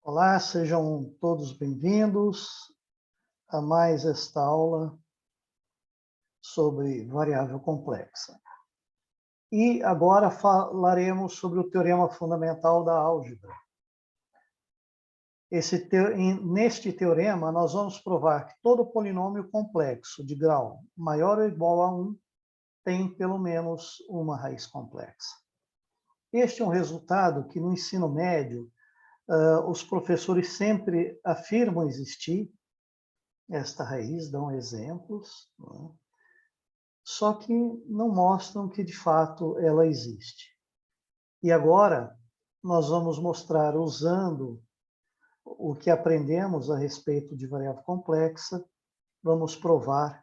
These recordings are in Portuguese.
Olá, sejam todos bem-vindos a mais esta aula sobre variável complexa. E agora falaremos sobre o teorema fundamental da álgebra. Neste teorema, nós vamos provar que todo polinômio complexo de grau maior ou igual a 1 tem pelo menos uma raiz complexa. Este é um resultado que no ensino médio os professores sempre afirmam existir esta raiz, dão exemplos, né? Só que não mostram que de fato ela existe. E agora nós vamos mostrar, usando o que aprendemos a respeito de variável complexa, vamos provar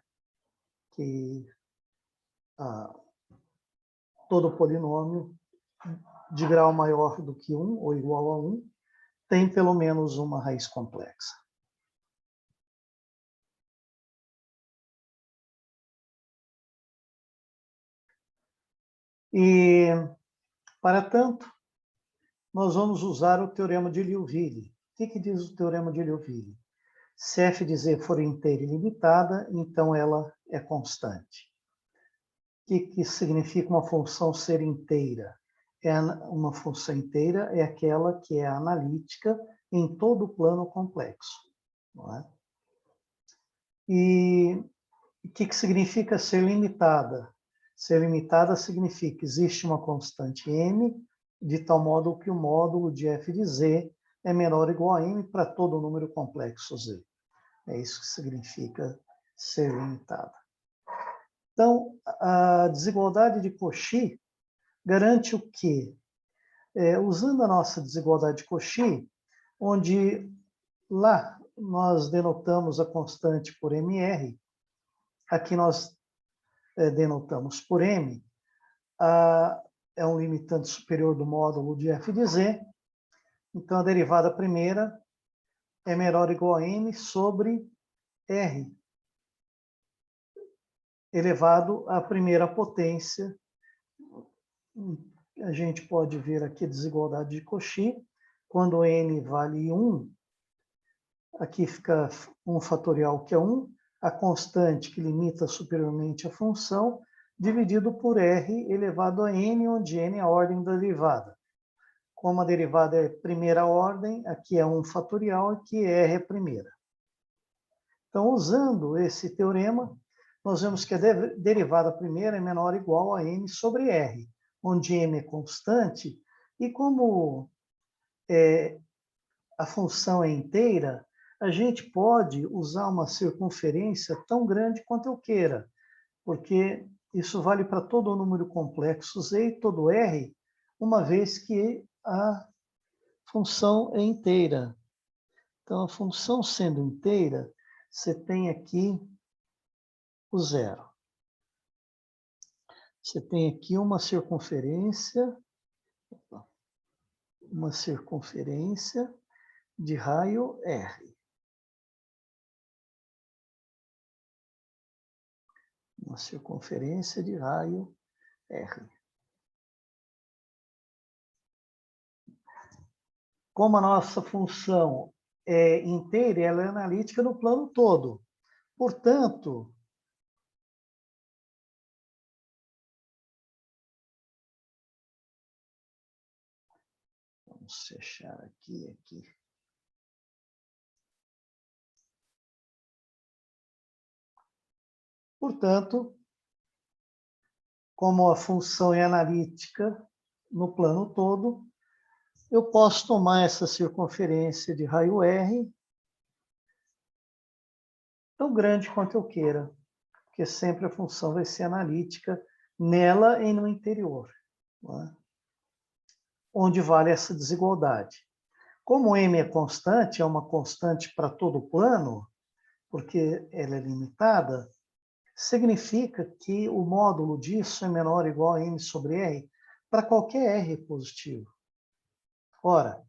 que todo polinômio de grau maior do que 1 ou igual a 1 tem pelo menos uma raiz complexa. E, para tanto, nós vamos usar o teorema de Liouville. O que diz o teorema de Liouville? Se f de z for inteira e limitada, então ela é constante. O que significa uma função ser inteira? Uma função inteira é aquela que é analítica em todo o plano complexo. Não é? E o que significa ser limitada? Ser limitada significa que existe uma constante m, de tal modo que o módulo de f de z é menor ou igual a m para todo número complexo z. É isso que significa ser limitada. Então, a desigualdade de Cauchy garante o quê? Usando a nossa desigualdade de Cauchy, onde lá nós denotamos a constante por mr, aqui nós denotamos por m, é um limitante superior do módulo de f de z, então a derivada primeira é menor ou igual a m sobre r, elevado à primeira potência. A gente pode ver aqui a desigualdade de Cauchy, quando n vale 1, aqui fica 1 fatorial, que é 1, a constante que limita superiormente a função, dividido por r elevado a n, onde n é a ordem da derivada. Como a derivada é primeira ordem, aqui é 1 fatorial, aqui r é primeira. Então, usando esse teorema, nós vemos que a derivada primeira é menor ou igual a n sobre r, onde m é constante, e como a função é inteira, a gente pode usar uma circunferência tão grande quanto eu queira, porque isso vale para todo o número complexo z e todo r, uma vez que a função é inteira. Então, a função sendo inteira, você tem aqui o zero. Você tem aqui uma circunferência de raio R. Uma circunferência de raio R. Como a nossa função é inteira, ela é analítica no plano todo. Portanto, vamos fechar aqui. Portanto, como a função é analítica no plano todo, eu posso tomar essa circunferência de raio R tão grande quanto eu queira, porque sempre a função vai ser analítica nela e no interior, não é? Onde vale essa desigualdade. Como m é constante, é uma constante para todo o plano, porque ela é limitada, significa que o módulo disso é menor ou igual a m sobre r para qualquer r positivo. Ora,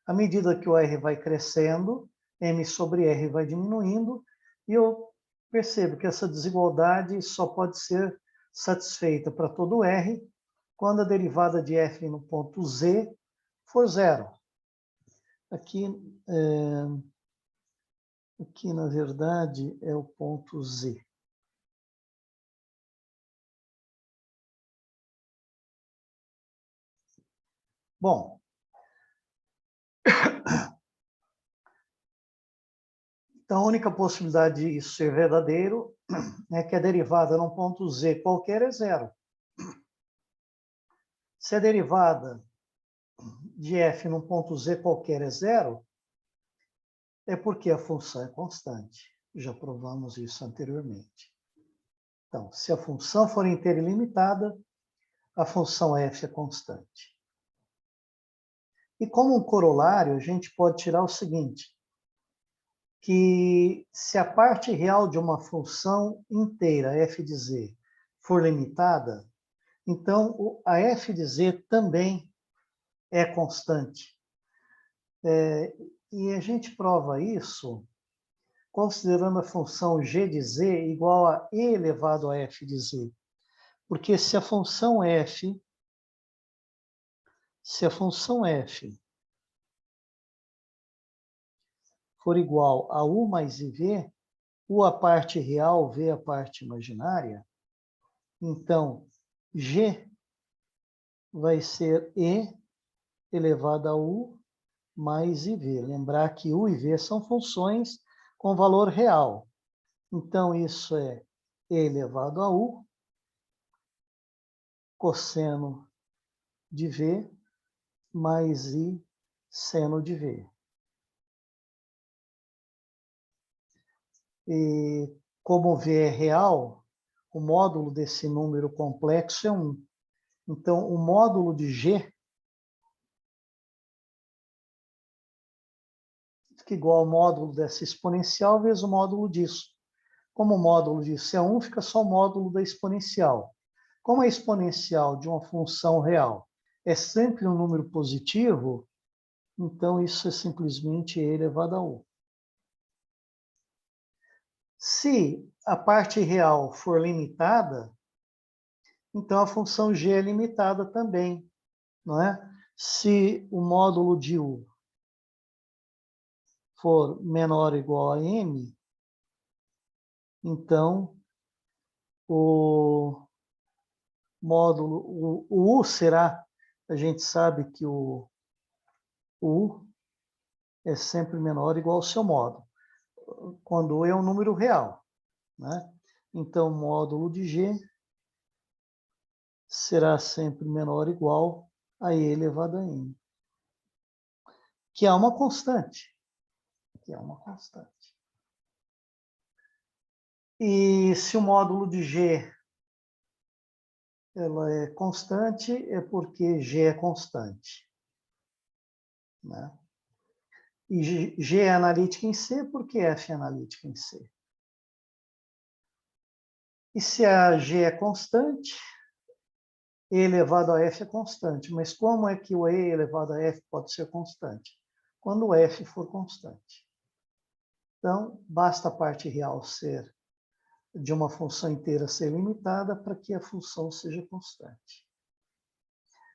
à medida que o r vai crescendo, m sobre r vai diminuindo, e eu percebo que essa desigualdade só pode ser satisfeita para todo r quando a derivada de f no ponto z for zero. Aqui, aqui, na verdade, é o ponto Z. Bom, então a única possibilidade de isso ser verdadeiro é que a derivada num ponto Z qualquer é zero. Se a derivada de f num ponto Z qualquer é zero, é porque a função é constante. Já provamos isso anteriormente. Então, se a função for inteira e ilimitada, a função f é constante. E como um corolário, a gente pode tirar o seguinte, que se a parte real de uma função inteira, f de z, for limitada, então a f de z também é constante. E a gente prova isso considerando a função g de z igual a e elevado a f de z. Porque se a função f for igual a u mais iv, u a parte real, v a parte imaginária, então g vai ser e elevado a u mais iv. Lembrar que u e v são funções com valor real. Então, isso é e elevado a u cosseno de v mais i seno de v. E como v é real, o módulo desse número complexo é 1. Então, o módulo de g fica igual ao módulo dessa exponencial vezes o módulo disso. Como o módulo disso é 1, fica só o módulo da exponencial. Como a exponencial de uma função real é sempre um número positivo, então isso é simplesmente e elevado a u. Se a parte real for limitada, então a função g é limitada também, não é? Se o módulo de u for menor ou igual a m, então o módulo, o u será, a gente sabe que o u é sempre menor ou igual ao seu módulo, quando u é um número real, né? Então, o módulo de g será sempre menor ou igual a e elevado a m, que é uma constante. E se o módulo de g ela é constante, é porque g é constante, né? E g é analítica em C porque f é analítica em C. E se a g é constante, e elevado a f é constante. Mas como é que o e elevado a f pode ser constante? Quando o f for constante. Então, basta a parte real ser de uma função inteira ser limitada para que a função seja constante.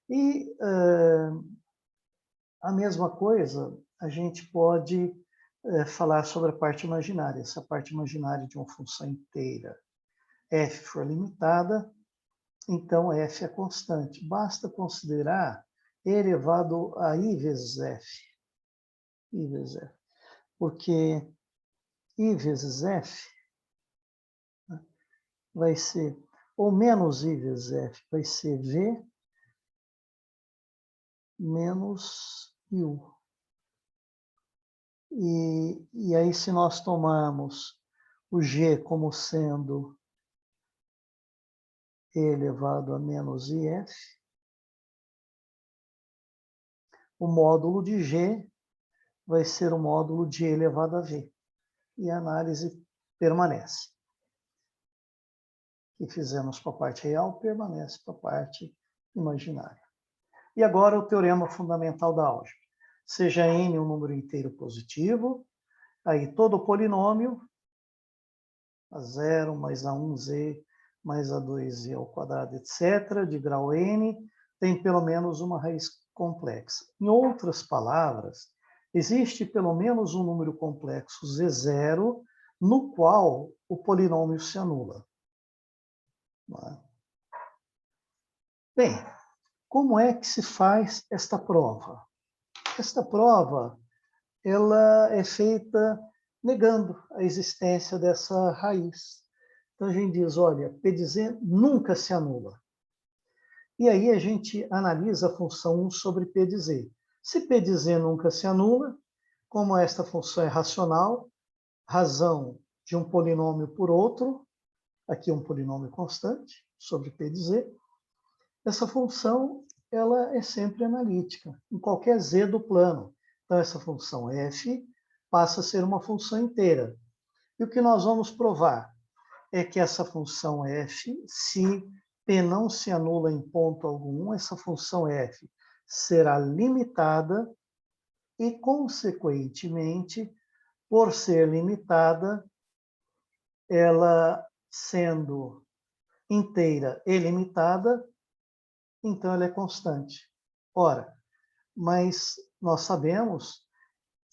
E a mesma coisa a gente pode falar sobre a parte imaginária. Se a parte imaginária de uma função inteira f for limitada, então f é constante. Basta considerar e elevado a i vezes f. I vezes f. Porque i vezes f, né, vai ser, ou menos i vezes f, vai ser v menos u. E aí, se nós tomarmos o g como sendo e elevado a menos if, o módulo de g vai ser o módulo de e elevado a v. E a análise permanece. O que fizemos para a parte real permanece para a parte imaginária. E agora o teorema fundamental da álgebra. Seja n um número inteiro positivo, aí todo polinômio, a0 mais a1z mais a2z ao quadrado, etc., de grau n, tem pelo menos uma raiz complexa. Em outras palavras, existe pelo menos um número complexo Z0 no qual o polinômio se anula. Bem, como é que se faz esta prova? Esta prova ela é feita negando a existência dessa raiz. Então, a gente diz, olha, P de Z nunca se anula. E aí a gente analisa a função 1 sobre P de Z. Se P de Z nunca se anula, como esta função é racional, razão de um polinômio por outro, aqui um polinômio constante, sobre P de Z, essa função ela é sempre analítica, em qualquer Z do plano. Então, essa função f passa a ser uma função inteira. E o que nós vamos provar é que essa função f, se P não se anula em ponto algum, essa função f será limitada e, consequentemente, por ser limitada, ela sendo inteira e limitada, então ela é constante. Ora, mas nós sabemos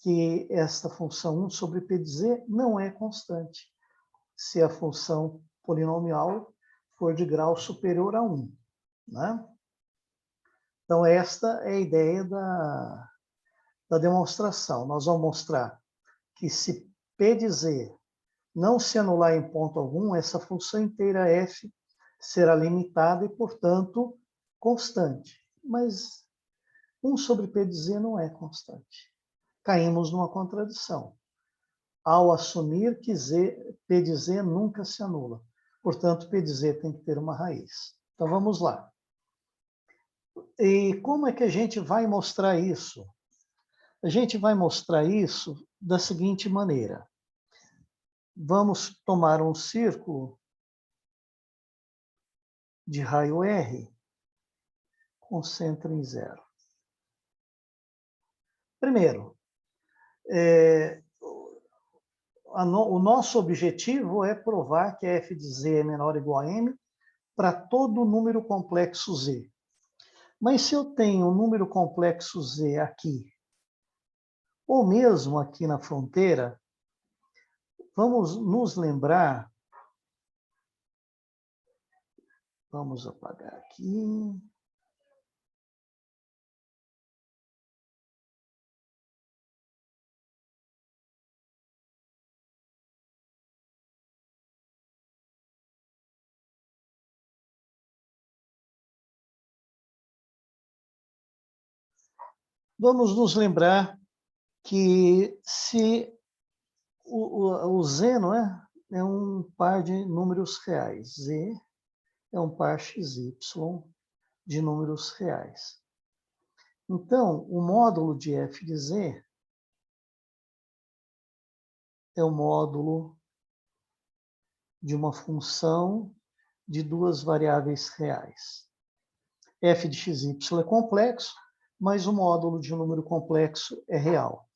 que esta função 1 sobre P de Z não é constante, se a função polinomial for de grau superior a 1. Né? Então, esta é a ideia da demonstração. Nós vamos mostrar que se P de Z não se anular em ponto algum, essa função inteira f será limitada e, portanto, constante. Mas 1 sobre P de Z não é constante. Caímos numa contradição, ao assumir que P de Z nunca se anula. Portanto, P de Z tem que ter uma raiz. Então, vamos lá. E como é que a gente vai mostrar isso? A gente vai mostrar isso da seguinte maneira. Vamos tomar um círculo de raio R com centro em 0. Primeiro, o nosso objetivo é provar que f de Z é menor ou igual a m para todo número complexo Z. Mas se eu tenho um número complexo Z aqui, ou mesmo aqui na fronteira, vamos nos lembrar, vamos apagar aqui. Vamos nos lembrar que se o Z, não é? É um par de números reais. Z é um par XY de números reais. Então, o módulo de f de Z é o módulo de uma função de duas variáveis reais. F de xy é complexo, mas o módulo de um número complexo é real.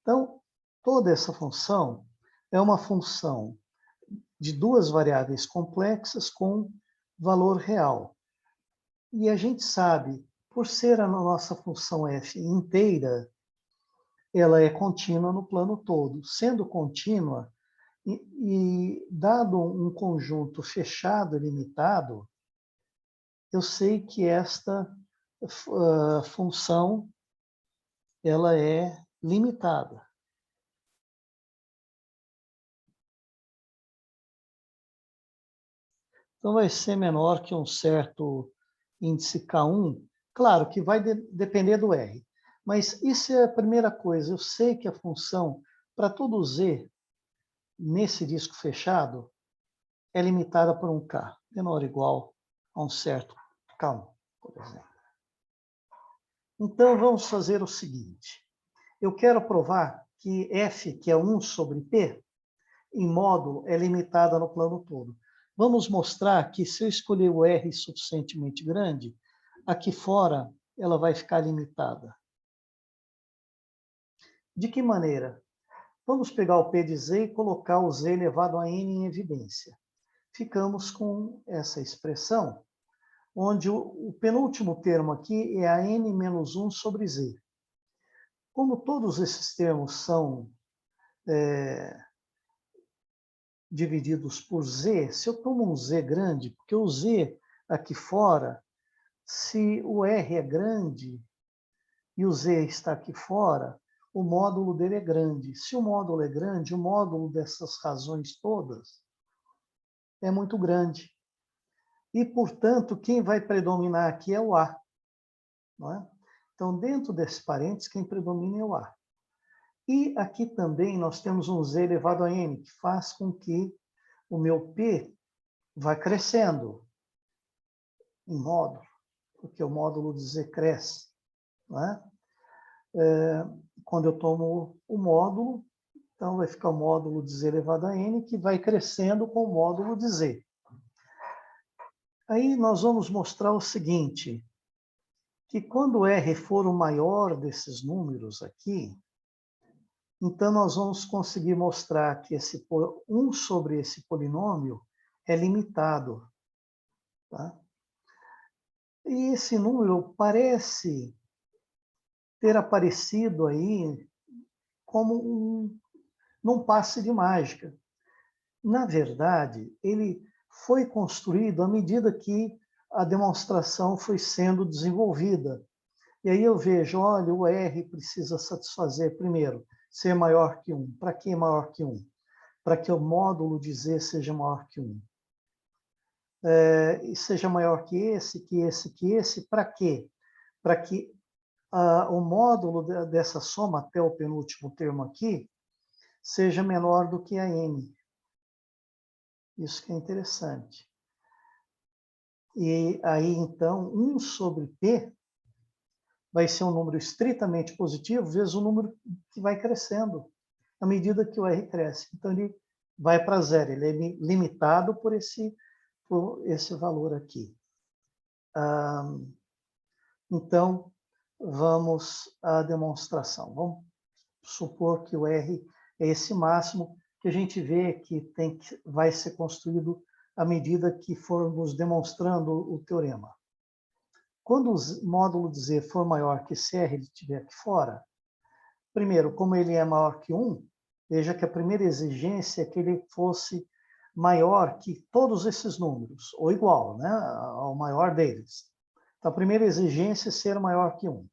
Então, toda essa função é uma função de duas variáveis complexas com valor real. E a gente sabe, por ser a nossa função f inteira, ela é contínua no plano todo. Sendo contínua, e dado um conjunto fechado e limitado, eu sei que esta função ela é limitada. Então, vai ser menor que um certo índice K1. Claro que vai depender do R. Mas isso é a primeira coisa. Eu sei que a função, para todo Z, nesse disco fechado, é limitada por um K, menor ou igual a um certo K1, por exemplo. Então, vamos fazer o seguinte. Eu quero provar que F, que é 1 sobre P, em módulo, é limitada no plano todo. Vamos mostrar que se eu escolher o R suficientemente grande, aqui fora ela vai ficar limitada. De que maneira? Vamos pegar o P de Z e colocar o Z elevado a N em evidência. Ficamos com essa expressão, onde o penúltimo termo aqui é a N menos 1 sobre Z. Como todos esses termos são divididos por z, se eu tomo um z grande, porque o z aqui fora, se o r é grande e o z está aqui fora, o módulo dele é grande. Se o módulo é grande, o módulo dessas razões todas é muito grande. E, portanto, quem vai predominar aqui é o A. Não é? Então, dentro desse parênteses, quem predomina é o A. E aqui também nós temos um z elevado a n, que faz com que o meu P vá crescendo em módulo, porque o módulo de z cresce. Não é? Quando eu tomo o módulo, então vai ficar o módulo de z elevado a n, que vai crescendo com o módulo de z. Aí nós vamos mostrar o seguinte, que quando R for o maior desses números aqui, então nós vamos conseguir mostrar que 1 sobre esse polinômio é limitado. Tá? E esse número parece ter aparecido aí como num passe de mágica. Na verdade, ele foi construído à medida que a demonstração foi sendo desenvolvida. E aí eu vejo, olha, o R precisa satisfazer, primeiro, ser maior que 1. Para que maior que 1? Para que o módulo de Z seja maior que 1. E seja maior que esse, que esse. Para quê? Para que o módulo dessa soma, até o penúltimo termo aqui, seja menor do que a N. Isso que é interessante. E aí, então, 1 sobre P vai ser um número estritamente positivo, vezes o número que vai crescendo à medida que o R cresce. Então, ele vai para zero, ele é limitado por esse valor aqui. Então, vamos à demonstração. Vamos supor que o R é esse máximo, que a gente vê que vai ser construído à medida que formos demonstrando o teorema. Quando o módulo de Z for maior que esse R ele estiver aqui fora, primeiro, como ele é maior que 1, veja que a primeira exigência é que ele fosse maior que todos esses números, ou igual, né, ao maior deles. Então, a primeira exigência é ser maior que 1.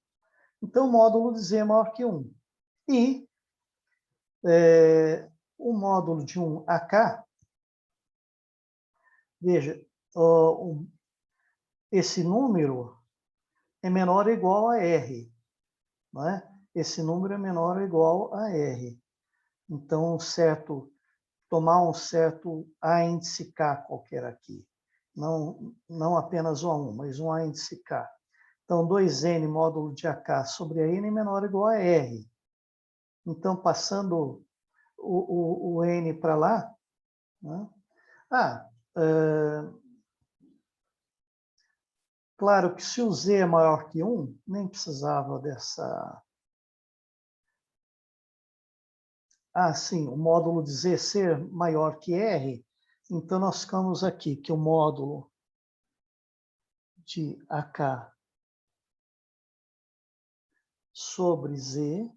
Então, o módulo de Z é maior que 1. E o módulo de 1 AK, veja, esse número é menor ou igual a R. Não é? Esse número é menor ou igual a R. Então, tomar um certo A índice K qualquer aqui. Não apenas o A1, mas um A índice K. Então, 2N módulo de AK sobre a N é menor ou igual a R. Então, passando o N para lá, né? Claro que se o Z é maior que 1, nem precisava dessa... sim, o módulo de Z ser maior que R, então nós ficamos aqui que o módulo de AK sobre Z,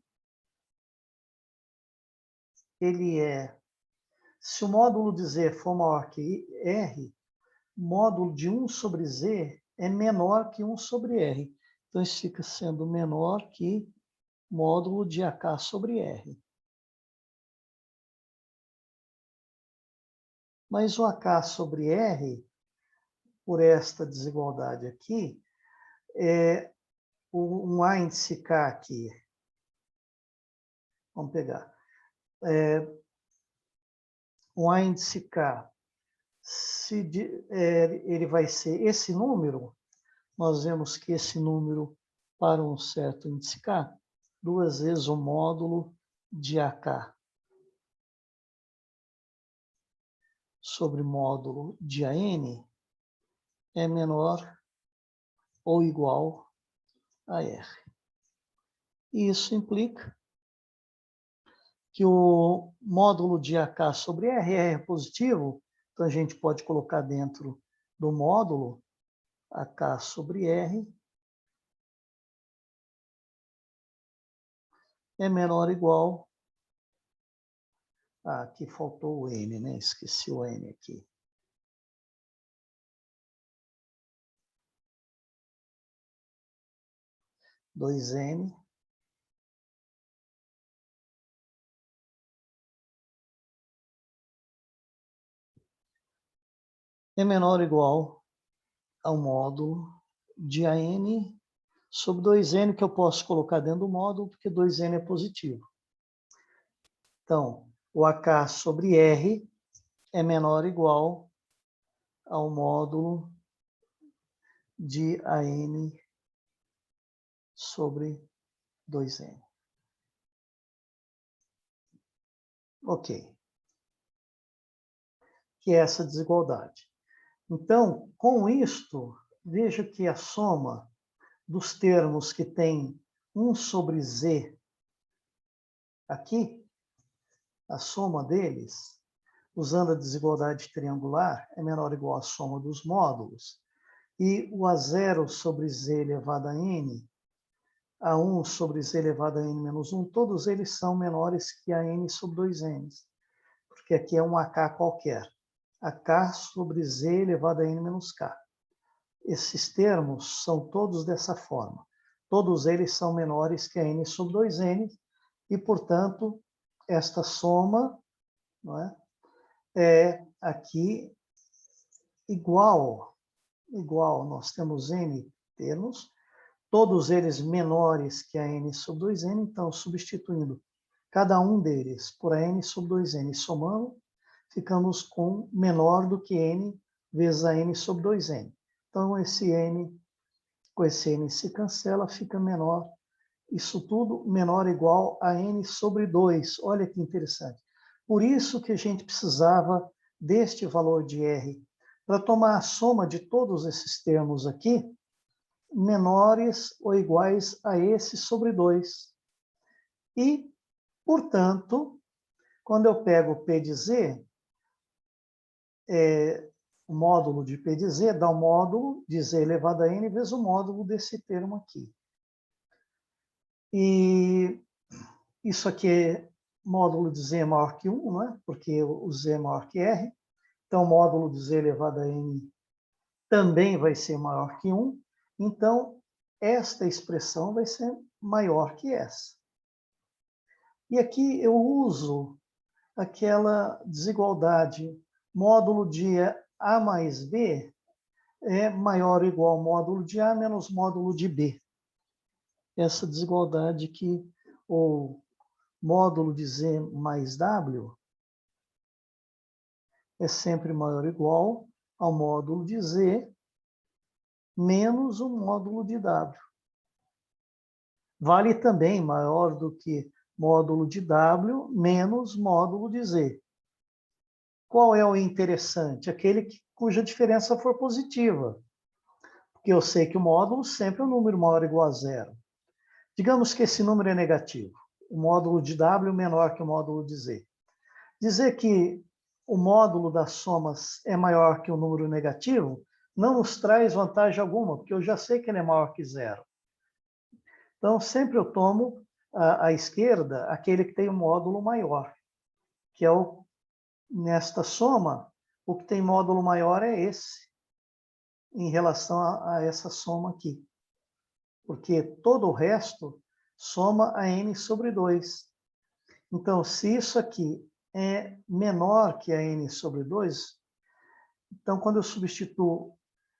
se o módulo de Z for maior que R, o módulo de 1 sobre Z é menor que 1 sobre R. Então, isso fica sendo menor que módulo de AK sobre R. Mas o AK sobre R, por esta desigualdade aqui, é um A índice K aqui. Vamos pegar. Um A índice K, ele vai ser esse número, nós vemos que esse número, para um certo índice K, 2 vezes o módulo de AK sobre módulo de AN é menor ou igual a R. E isso implica que o módulo de AK sobre R é positivo, então a gente pode colocar dentro do módulo AK sobre R é menor ou igual... Ah, aqui faltou o n, né? Esqueci o n aqui. Dois n é menor ou igual ao módulo de AN sobre 2n, que eu posso colocar dentro do módulo, porque 2n é positivo. Então, o AK sobre R é menor ou igual ao módulo de AN sobre 2n. Ok. Que é essa desigualdade. Então, com isto, veja que a soma dos termos que tem 1 sobre z aqui, a soma deles, usando a desigualdade triangular, é menor ou igual à soma dos módulos. E o A0 sobre z elevado a n, A1 sobre z elevado a n menos 1, todos eles são menores que a n sobre 2n. Porque aqui é um AK qualquer. AK sobre z elevado a n menos k. Esses termos são todos dessa forma. Todos eles são menores que a n sobre 2n, e, portanto, esta soma, não é aqui igual, nós temos n termos, todos eles menores que a n sobre 2n, então, substituindo cada um deles por a n sobre 2n, somando, ficamos com menor do que n vezes a n sobre 2n. Então, esse n com esse n se cancela, fica menor. Isso tudo menor ou igual a n sobre 2. Olha que interessante. Por isso que a gente precisava deste valor de R, para tomar a soma de todos esses termos aqui, menores ou iguais a esse sobre 2. E, portanto, quando eu pego P de Z, o módulo de P de Z dá o módulo de Z elevado a N vezes o módulo desse termo aqui. E isso aqui é módulo de Z é maior que 1, não é? Porque o Z é maior que R. Então, o módulo de Z elevado a N também vai ser maior que 1. Então, esta expressão vai ser maior que essa. E aqui eu uso aquela desigualdade. Módulo de A mais B é maior ou igual ao módulo de A menos módulo de B. Essa desigualdade que o módulo de Z mais W é sempre maior ou igual ao módulo de Z menos o módulo de W. Vale também maior do que módulo de W menos módulo de Z. Qual é o interessante? Aquele cuja diferença for positiva. Porque eu sei que o módulo sempre é um número maior ou igual a zero. Digamos que esse número é negativo. O módulo de W menor que o módulo de Z. Dizer que o módulo das somas é maior que o número negativo não nos traz vantagem alguma, porque eu já sei que ele é maior que zero. Então, sempre eu tomo à esquerda aquele que tem o módulo maior, que é nesta soma, o que tem módulo maior é esse, em relação a essa soma aqui. Porque todo o resto soma a n sobre 2. Então, se isso aqui é menor que a n sobre 2, então, quando eu substituo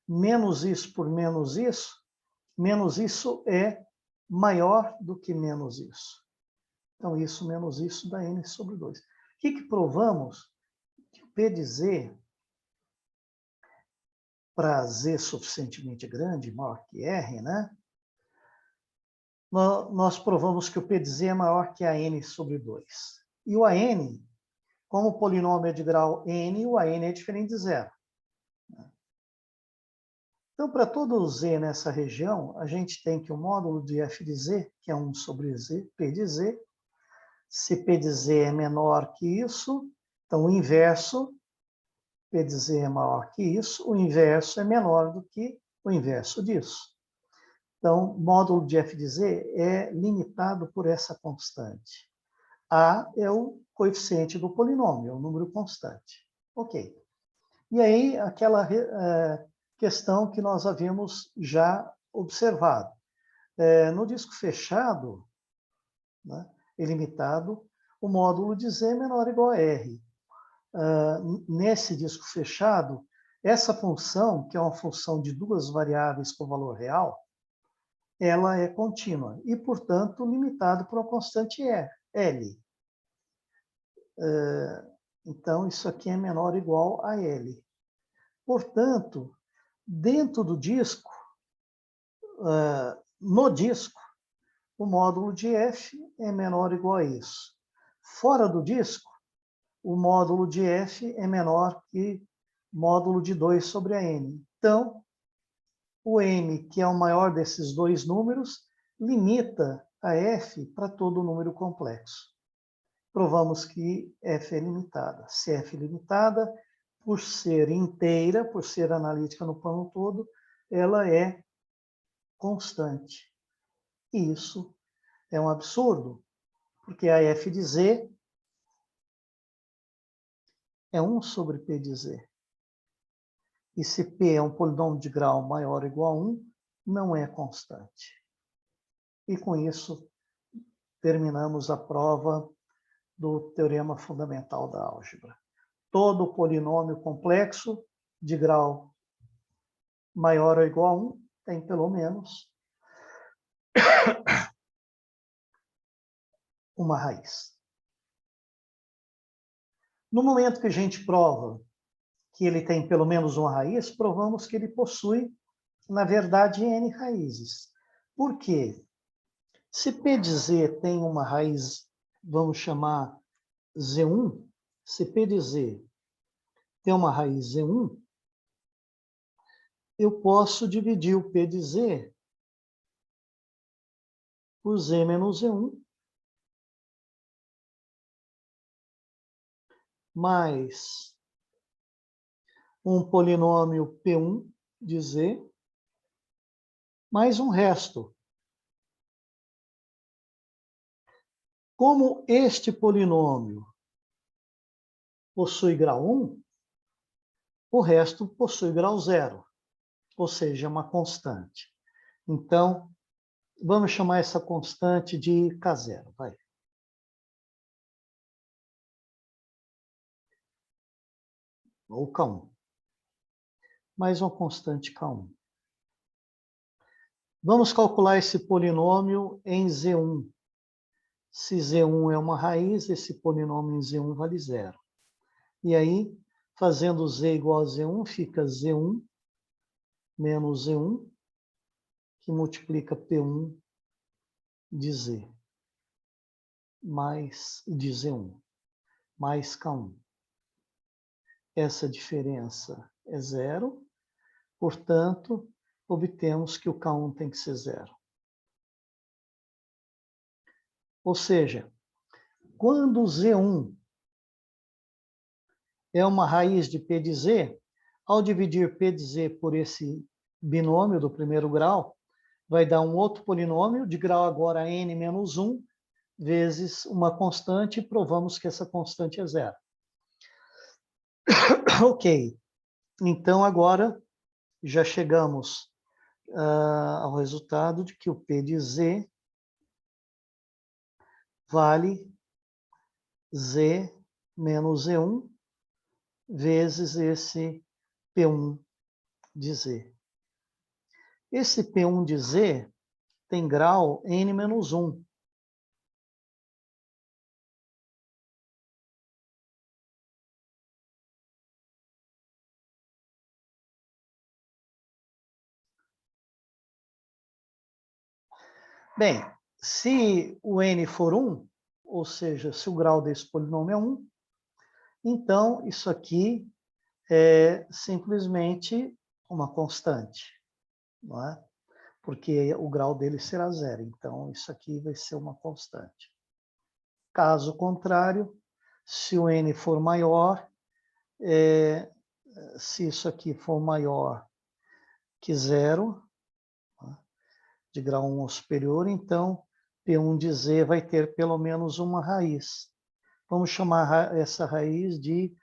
menos isso menos isso é maior do que menos isso. Então, isso menos isso dá n sobre 2. O que provamos? Que o P de Z, para Z suficientemente grande, maior que R, né? Nós provamos que o P de Z é maior que a n sobre 2. E o AN, como o polinômio é de grau n, o AN é diferente de zero. Então, para todo Z nessa região, a gente tem que o módulo de f de Z, que é 1 sobre Z, P de Z, se P de Z é menor que isso, então o inverso, P de Z é maior que isso, o inverso é menor do que o inverso disso. Então, módulo de f de z é limitado por essa constante. A é o coeficiente do polinômio, é um número constante. Ok. E aí, aquela questão que nós havíamos já observado. No disco fechado, né, ilimitado, o módulo de z é menor ou igual a r. Nesse disco fechado, essa função, que é uma função de duas variáveis com valor real, ela é contínua e, portanto, limitado por uma constante L. Então, isso aqui é menor ou igual a L. Portanto, dentro do disco, no disco, o módulo de f é menor ou igual a isso. Fora do disco, o módulo de f é menor que módulo de 2 sobre a n. Então, o m, que é o maior desses dois números, limita a f para todo número complexo. Provamos que f é limitada. Se f é limitada, por ser inteira, por ser analítica no plano todo, ela é constante. E isso é um absurdo, porque a f de z é 1 sobre p de z. E se p é um polinômio de grau maior ou igual a 1, não é constante. E com isso, terminamos a prova do teorema fundamental da álgebra. Todo polinômio complexo de grau maior ou igual a 1 tem pelo menos uma raiz. No momento que a gente prova que ele tem pelo menos uma raiz, provamos que ele possui, na verdade, n raízes. Por quê? Se P de Z tem uma raiz, vamos chamar Z1, se P de Z tem uma raiz Z1, eu posso dividir o P de Z por Z menos Z1, mais um polinômio P1 de Z, mais um resto. Como este polinômio possui grau 1, o resto possui grau 0, ou seja, uma constante. Então, vamos chamar essa constante de K0, vai. Ou K1. Mais uma constante K1. Vamos calcular esse polinômio em Z1. Se Z1 é uma raiz, esse polinômio em Z1 vale 0. E aí, fazendo Z igual a Z1, fica Z1 menos Z1, que multiplica P1 de Z, mais de Z1, mais K1. Essa diferença é 0, portanto, obtemos que o K1 tem que ser 0. Ou seja, quando Z1 é uma raiz de P de Z, ao dividir P de Z por esse binômio do primeiro grau, vai dar um outro polinômio de grau agora n menos 1, vezes uma constante, e provamos que essa constante é 0. Ok, então agora já chegamos ao resultado de que o P de Z vale Z menos Z1 vezes esse P1 de Z. Esse P1 de Z tem grau n menos 1. Bem, se o n for 1, ou seja, se o grau desse polinômio é 1, então isso aqui é simplesmente uma constante, não é? Porque o grau dele será 0. Então, isso aqui vai ser uma constante. Caso contrário, se o n for maior, se isso aqui for maior que 0, de grau 1 ou superior, então P1 de Z vai ter pelo menos uma raiz. Vamos chamar essa raiz de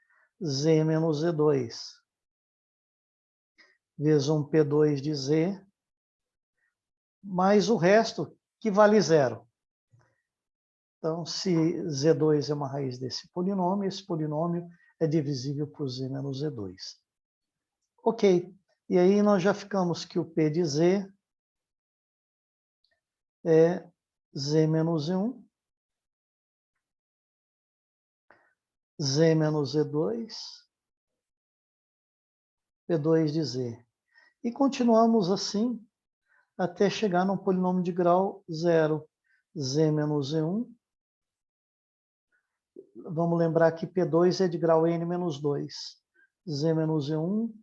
Z menos Z2. Vezes um P2 de Z, mais o resto, que vale zero. Então, se Z2 é uma raiz desse polinômio, esse polinômio é divisível por Z menos Z2. Ok. E aí nós já ficamos que o P de Z é Z menos Z1, Z menos Z2, P2 de Z. E continuamos assim até chegar num polinômio de grau zero, Z menos Z1. Vamos lembrar que P2 é de grau N menos 2. Z menos Z1,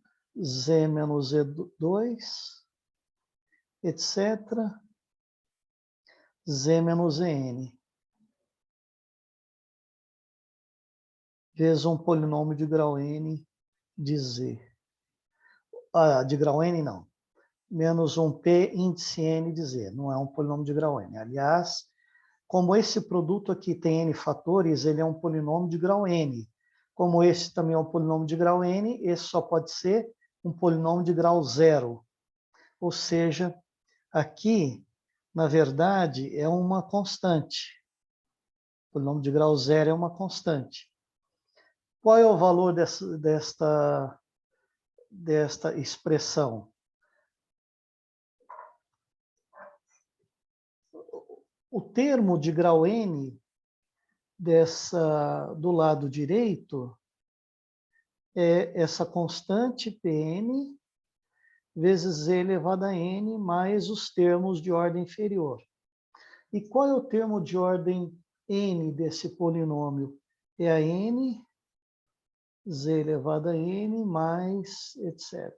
Z menos Z2, etc. Z menos Zn. Vezes um polinômio de grau N de Z. De grau N não. Menos um P índice N de Z. Não é um polinômio de grau N. Aliás, como esse produto aqui tem N fatores, ele é um polinômio de grau N. Como esse também é um polinômio de grau N, esse só pode ser um polinômio de grau zero. Ou seja, aqui, na verdade, é uma constante. O polinômio de grau zero é uma constante. Qual é o valor desta expressão? O termo de grau N do lado direito é essa constante Pn vezes z elevado a n mais os termos de ordem inferior. E qual é o termo de ordem n desse polinômio? É a n, z elevado a n mais etc.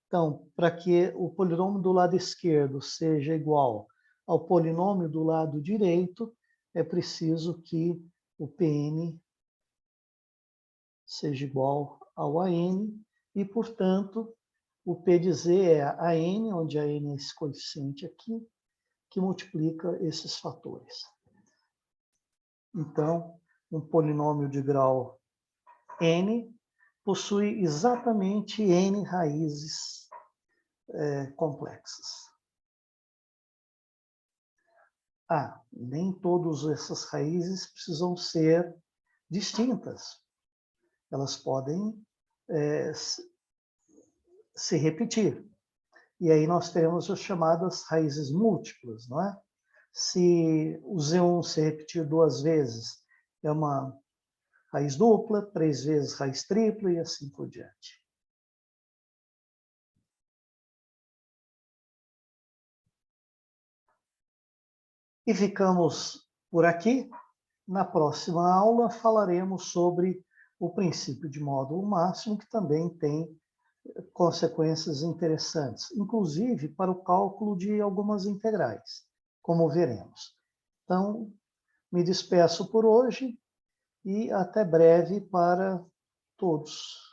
Então, para que o polinômio do lado esquerdo seja igual ao polinômio do lado direito, é preciso que o Pn seja igual ao AN, e, portanto, o P de Z é a N, onde a N é esse coeficiente aqui, que multiplica esses fatores. Então, um polinômio de grau N possui exatamente N raízes complexas. Nem todas essas raízes precisam ser distintas. Elas podem se repetir. E aí nós teremos as chamadas raízes múltiplas, não é? Se o Z1 se repetir 2 vezes, é uma raiz dupla, 3 vezes raiz tripla e assim por diante. E ficamos por aqui. Na próxima aula falaremos sobre o princípio de módulo máximo, que também tem consequências interessantes, inclusive para o cálculo de algumas integrais, como veremos. Então, me despeço por hoje e até breve para todos.